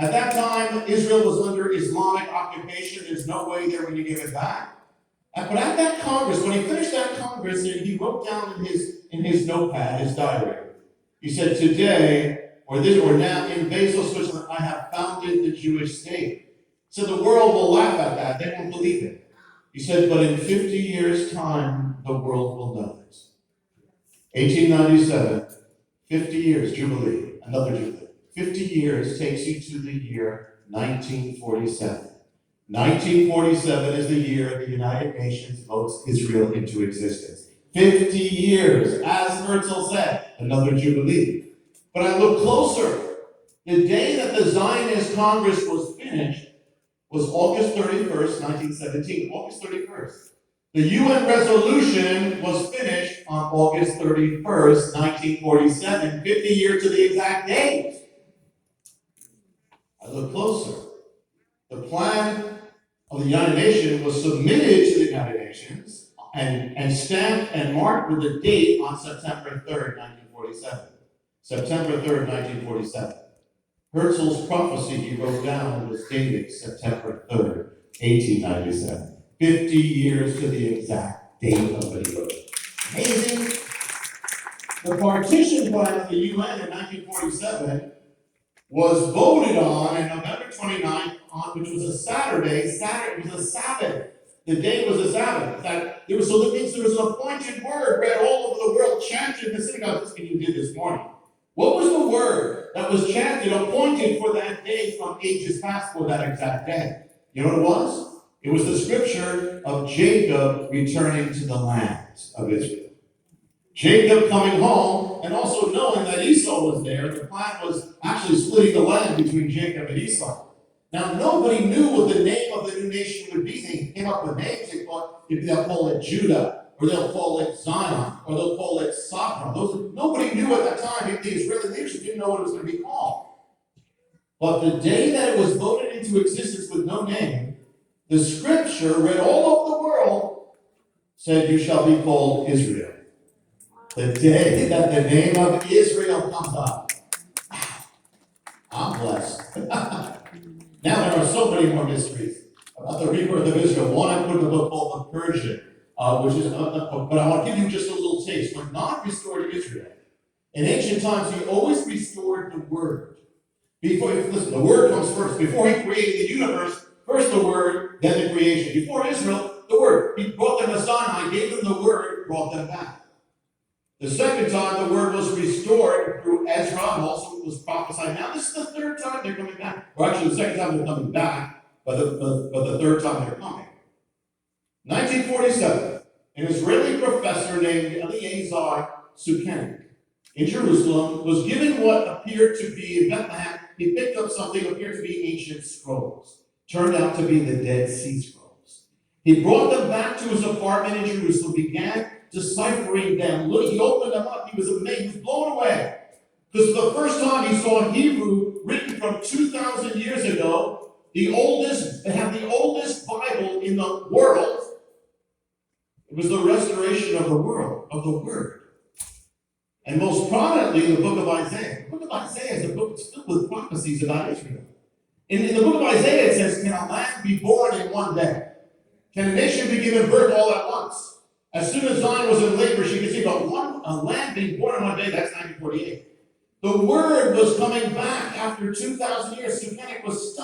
At that time, Israel was under Islamic occupation. There's no way they were going to give it back. But at that Congress, when he finished that Congress, he wrote down in his notepad, his diary. He said, "Today, or now, in Basel, Switzerland, I have founded the Jewish state." So the world will laugh at that. They won't believe it. He said, "But in 50 years' time, the world will know it." 1897, 50 years, Jubilee, another Jubilee. 50 years takes you to the year 1947. 1947 is the year the United Nations votes Israel into existence. 50 years, as Herzl said, another Jubilee. But I look closer. The day that the Zionist Congress was finished was August 31st, 1917. August 31st. The UN resolution was finished on August 31st, 1947, 50 years to the exact date. I look closer. The plan of the United Nations was submitted to the United Nations and stamped and marked with a date on September 3rd, 1947. September 3rd, 1947. Herzl's prophecy he wrote down was dated September 3rd, 1897. 50 years to the exact date of what he wrote. Amazing. The partition plan of the UN in 1947 was voted on November 29th, which was a Saturday. It was a Sabbath. The day was a Sabbath. That means there was an appointed word read all over the world, chanted in the synagogue. This is what you did this morning. What was the word that was chanted, appointed for that day from ages past for that exact day? You know what it was? It was the scripture of Jacob returning to the land of Israel. Jacob coming home, and also knowing that Esau was there. The plan was actually splitting the land between Jacob and Esau. Now, nobody knew what the name of the new nation would be. They came up with names. They thought they'll call it Judah, or they'll call it Zion, or they'll call it Sodom. Nobody knew at that time. The Israeli leadership didn't know what it was going to be called. But the day that it was voted into existence with no name, the scripture read all over the world said, "You shall be called Israel." The day that the name of Israel comes up, I'm blessed. Now there are so many more mysteries about the rebirth of Israel. One I put in the book called The Persian, which is, but I want to give you just a little taste. When God restored Israel, in ancient times, He always restored the Word. Listen, the Word comes first. Before He created the universe, first the Word, then the creation. Before Israel, the Word. He brought them to Sinai, gave them the Word, brought them back. The second time the word was restored through Ezra, and also it was prophesied. Now this is the third time they're coming back. Or actually the second time they're coming back, but the third time they're coming. 1947, an Israeli professor named Eliezer Sukenik in Jerusalem was given what appeared to be, in Bethlehem, he picked up something that appeared to be ancient scrolls. Turned out to be the Dead Sea Scrolls. He brought them back to his apartment in Jerusalem, began deciphering them. Look, he opened them up. He was amazed. He was blown away. Because for the first time he saw Hebrew written from 2,000 years ago. They have the oldest Bible in the world. It was the restoration of the world, of the Word. And most prominently, the book of Isaiah. The book of Isaiah is a book that's filled with prophecies about Israel. In the book of Isaiah, it says, "Can a land be born in one day? Can a nation be given birth all at once?" As soon as Zion was in labor, she could see about a land being born in one day. That's 1948. The Word was coming back after 2,000 years. Sukenik was